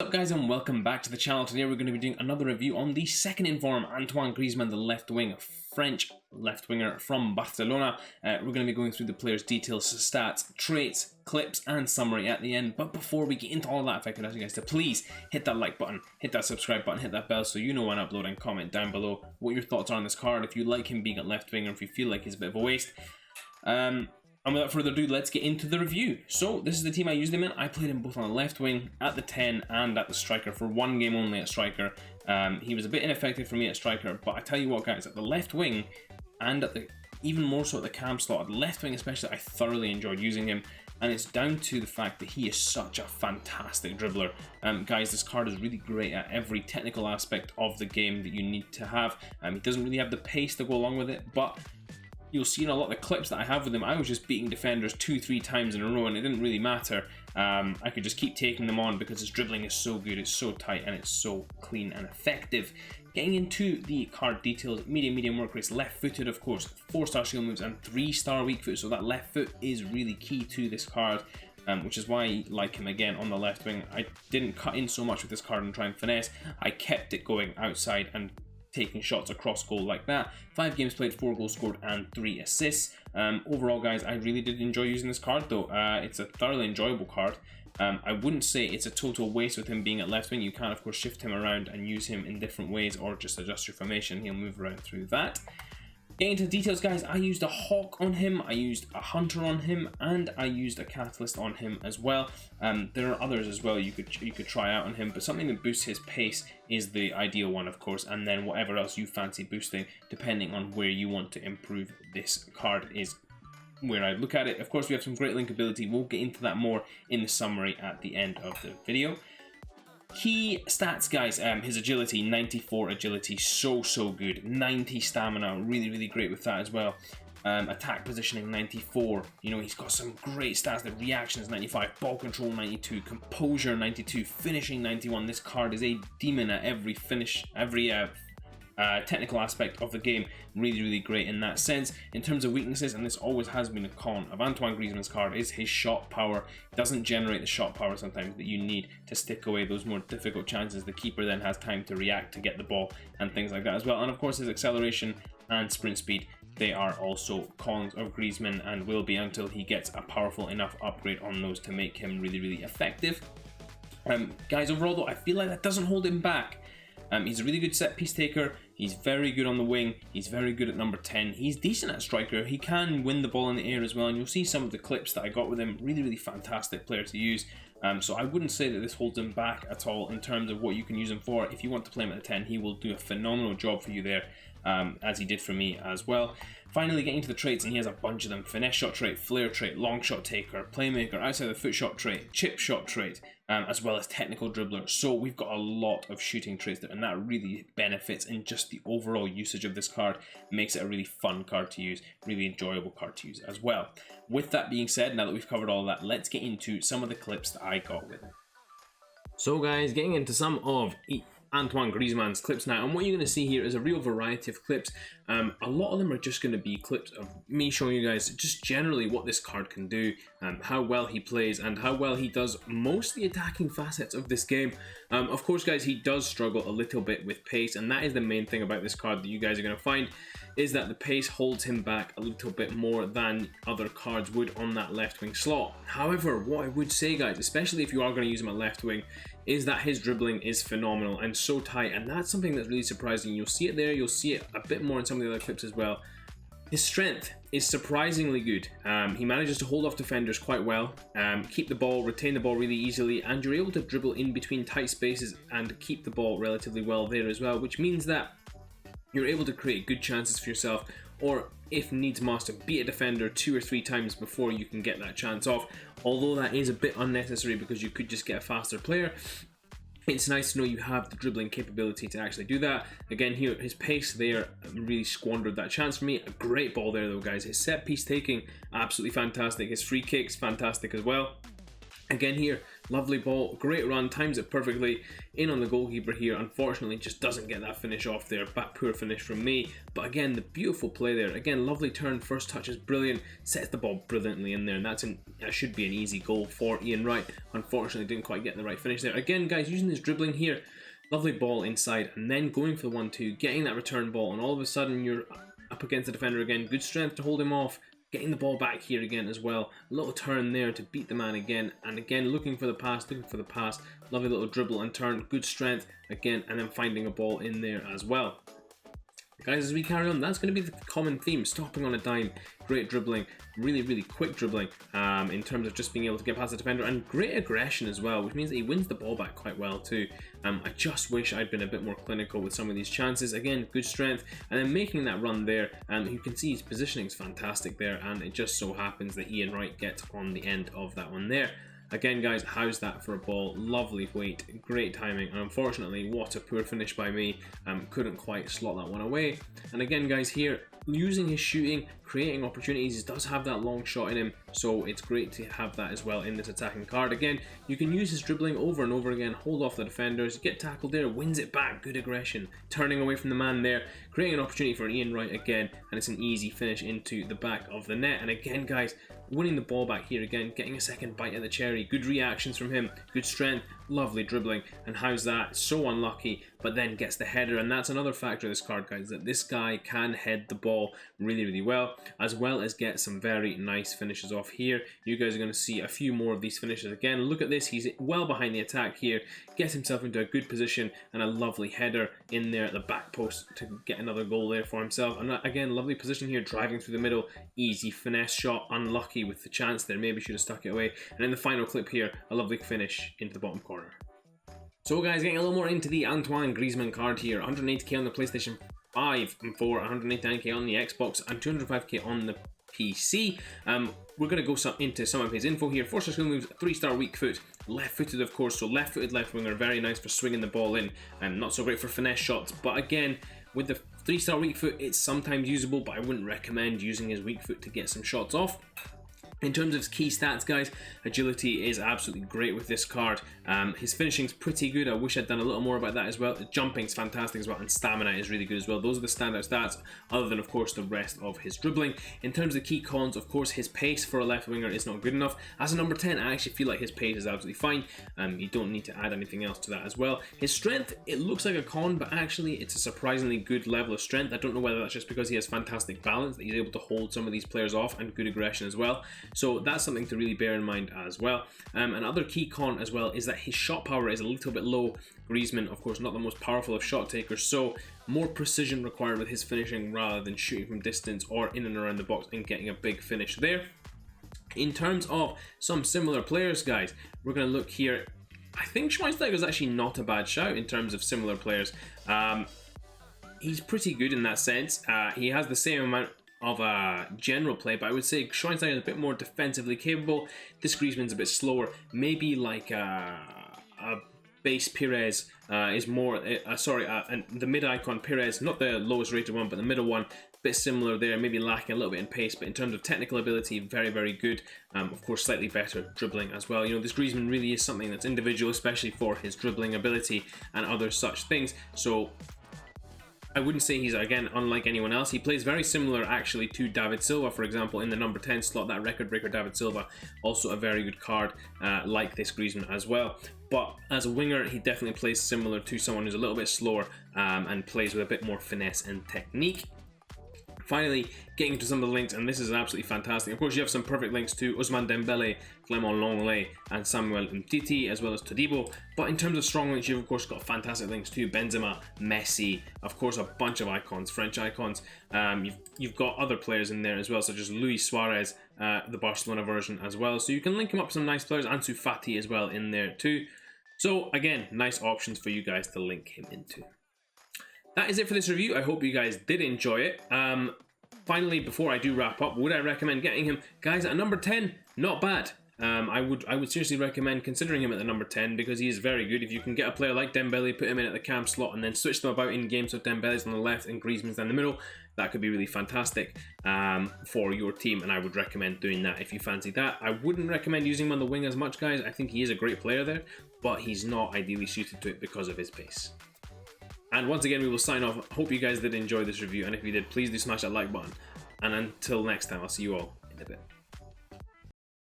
What's up guys, and welcome back to the channel. Today we're going to be doing another review on the second inform, Antoine Griezmann, the left wing, French left winger from Barcelona. We're going to be going through the player's details, stats, traits, clips and summary at the end. But before we get into all that, if I could ask you guys to please hit that like button, hit that subscribe button, hit that bell so you know when I upload, and comment down below what your thoughts are on this card, if you like him being a left winger, if you feel like he's a bit of a waste. And without further ado, let's get into the review. So this is the team I used him in. I played him both on the left wing, at the 10 and at the striker for one game only at striker. He was a bit ineffective for me at striker, but I tell you what guys, at the left wing and at the even more so at the cam slot, at the left wing especially, I thoroughly enjoyed using him. And it's down to the fact that he is such a fantastic dribbler. Guys, this card is really great at every technical aspect of the game that you need to have. He doesn't really have the pace to go along with it, but you'll see in a lot of the clips that I have with him, I was just beating defenders 2-3 times in a row and it didn't really matter. I could just keep taking them on because his dribbling is so good, it's so tight and it's so clean and effective. Getting into the card details, medium work rates, left footed of course, 4-star shield moves and 3-star weak foot, so that left foot is really key to this card. Which is why I like him again on the left wing. I didn't cut in so much with this card and try and finesse, I kept it going outside and taking shots across goal like that. 5 games played, 4 goals scored and 3 assists. Overall guys, I really did enjoy using this card though. It's a thoroughly enjoyable card. I wouldn't say it's a total waste with him being at left wing. You can of course shift him around and use him in different ways, or just adjust your formation. He'll move around through that. Getting into the details guys, I used a Hawk on him, I used a Hunter on him, and I used a Catalyst on him as well. There are others as well you could try out on him, but something that boosts his pace is the ideal one of course, and then whatever else you fancy boosting depending on where you want to improve this card is where I look at it. Of course we have some great linkability, we'll get into that more in the summary at the end of the video. Key stats guys, his agility, 94 agility, so good. 90 stamina, really great with that as well. Attack positioning 94, you know, he's got some great stats. The reactions 95, ball control 92, composure 92, finishing 91. This card is a demon at every technical aspect of the game. Really great in that sense. In terms of weaknesses, and this always has been a con of Antoine Griezmann's card, is his shot power. It doesn't generate the shot power sometimes that you need to stick away those more difficult chances. The keeper then has time to react to get the ball and things like that as well. And of course his acceleration and sprint speed, they are also cons of Griezmann and will be until he gets a powerful enough upgrade on those to make him really effective. Guys, overall though, I feel like that doesn't hold him back. He's a really good set piece taker, he's very good on the wing, he's very good at number 10, he's decent at striker, he can win the ball in the air as well, and you'll see some of the clips that I got with him. Really fantastic player to use. So I wouldn't say that this holds him back at all in terms of what you can use him for. If you want to play him at the 10, he will do a phenomenal job for you there, as he did for me as well. Finally, getting to the traits, and he has a bunch of them: finesse shot trait, flair trait, long shot taker, playmaker, outside the foot shot trait, chip shot trait, as well as technical dribbler. So we've got a lot of shooting traits there, and that really benefits in just the overall usage of this card. Makes it a really fun card to use, really enjoyable card to use as well. With that being said, now that we've covered all that, let's get into some of the clips that I got with him. So guys, getting into some of Antoine Griezmann's clips now, and what you're going to see here is a real variety of clips. A lot of them are just going to be clips of me showing you guys just generally what this card can do, how well he plays and how well he does most of the attacking facets of this game. Of course guys, he does struggle a little bit with pace, and that is the main thing about this card that you guys are going to find, is that the pace holds him back a little bit more than other cards would on that left wing slot. However, what I would say guys, especially if you are going to use him at left wing, is that his dribbling is phenomenal and so tight, and that's something that's really surprising. You'll see it there, you'll see it a bit more in some of the other clips as well. His strength is surprisingly good. He manages to hold off defenders quite well, keep the ball, retain the ball really easily, and you're able to dribble in between tight spaces and keep the ball relatively well there as well, which means that you're able to create good chances for yourself, or if needs must, to beat a defender 2 or 3 times before you can get that chance off. Although that is a bit unnecessary because you could just get a faster player, it's nice to know you have the dribbling capability to actually do that. Again here, his pace there really squandered that chance for me. A great ball there though guys. His set piece taking, absolutely fantastic. His free kicks, fantastic as well. Again here, lovely ball, great run, times it perfectly, in on the goalkeeper here. Unfortunately, just doesn't get that finish off there. Poor finish from me. But again, the beautiful play there. Again, lovely turn, first touch is brilliant, sets the ball brilliantly in there, and that should be an easy goal for Ian Wright. Unfortunately, didn't quite get the right finish there. Again, guys, using his dribbling here, lovely ball inside, and then going for the 1-2, getting that return ball, and all of a sudden you're up against the defender again. Good strength to hold him off. Getting the ball back here again as well. A little turn there to beat the man again. And again, looking for the pass. Lovely little dribble and turn. Good strength again. And then finding a ball in there as well. Guys, as we carry on, that's going to be the common theme. Stopping on a dime. Great dribbling. Really, really quick dribbling in terms of just being able to get past the defender. And great aggression as well, which means that he wins the ball back quite well too. I just wish I'd been a bit more clinical with some of these chances. Again, good strength. And then making that run there. You can see his positioning is fantastic there. And it just so happens that Ian Wright gets on the end of that one there. Again, guys, how's that for a ball? Lovely weight, great timing, and unfortunately, what a poor finish by me. Couldn't quite slot that one away. And again, guys, here, using his shooting, creating opportunities, he does have that long shot in him, so it's great to have that as well in this attacking card. Again, you can use his dribbling over and over again, hold off the defenders, get tackled there, wins it back, good aggression, turning away from the man there, creating an opportunity for Ian Wright again, and it's an easy finish into the back of the net. And again, guys, winning the ball back here again, getting a second bite at the cherry, good reactions from him, good strength, lovely dribbling. And how's that? So unlucky, but then gets the header. And that's another factor of this card, guys, that this guy can head the ball really, really well as get some very nice finishes off here. You guys are going to see a few more of these finishes again. Look at this, he's well behind the attack here, gets himself into a good position, and a lovely header in there at the back post to get another goal there for himself. And again, lovely position here, driving through the middle, easy finesse shot, unlucky with the chance there, maybe should have stuck it away. And in the final clip here, a lovely finish into the bottom corner. So guys, getting a little more into the Antoine Griezmann card here, 180k on the PlayStation 5 and 4, 189k on the Xbox, and 205k on the PC. We're going to go into some of his info here. 4-star skill moves, 3-star weak foot, left-footed of course, so left-footed left winger, very nice for swinging the ball in, and not so great for finesse shots. But again, with the 3-star weak foot, it's sometimes usable, but I wouldn't recommend using his weak foot to get some shots off. In terms of his key stats, guys, agility is absolutely great with this card. His finishing's pretty good. I wish I'd done a little more about that as well. The jumping's fantastic as well, and stamina is really good as well. Those are the standout stats, other than, of course, the rest of his dribbling. In terms of key cons, of course, his pace for a left winger is not good enough. As a number 10, I actually feel like his pace is absolutely fine. You don't need to add anything else to that as well. His strength, it looks like a con, but actually it's a surprisingly good level of strength. I don't know whether that's just because he has fantastic balance, that he's able to hold some of these players off, and good aggression as well. So that's something to really bear in mind as well. Another key con as well is that his shot power is a little bit low. Griezmann, of course, not the most powerful of shot takers, so more precision required with his finishing rather than shooting from distance or in and around the box and getting a big finish there. In terms of some similar players, guys, we're going to look here. I think Schweinsteiger is actually not a bad shout in terms of similar players. He's pretty good in that sense. He has the same amount of general play, but I would say Schweinsteiger is a bit more defensively capable. This Griezmann's a bit slower. Maybe like a base Pires is more, and the mid icon Pires, not the lowest rated one, but the middle one, bit similar there, maybe lacking a little bit in pace, but in terms of technical ability, very, very good. Of course, slightly better dribbling as well. You know, this Griezmann really is something that's individual, especially for his dribbling ability and other such things. So I wouldn't say he's, again, unlike anyone else. He plays very similar, actually, to David Silva, for example, in the number 10 slot. That record breaker David Silva, also a very good card, like this Griezmann as well. But as a winger, he definitely plays similar to someone who's a little bit slower and plays with a bit more finesse and technique. Finally, getting into some of the links, and this is absolutely fantastic. Of course, you have some perfect links to Ousmane Dembele, Clement Lenglet, and Samuel Umtiti, as well as Todibo. But in terms of strong links, you've of course got fantastic links to Benzema, Messi, of course a bunch of icons, French icons. You've got other players in there as well, such as Luis Suarez, the Barcelona version as well. So you can link him up with some nice players, Ansu Fati as well in there too. So again, nice options for you guys to link him into. That is it for this review. I hope you guys did enjoy it. Finally, before I do wrap up, would I recommend getting him? Guys, at number 10, not bad. I would seriously recommend considering him at the number 10 because he is very good. If you can get a player like Dembele, put him in at the cam slot and then switch them about in games, so Dembele's on the left and Griezmann's down the middle, that could be really fantastic for your team, and I would recommend doing that if you fancy that. I wouldn't recommend using him on the wing as much, guys. I think he is a great player there, but he's not ideally suited to it because of his pace. And once again, we will sign off. Hope you guys did enjoy this review, and if you did, please do smash that like button. And until next time, I'll see you all in a bit.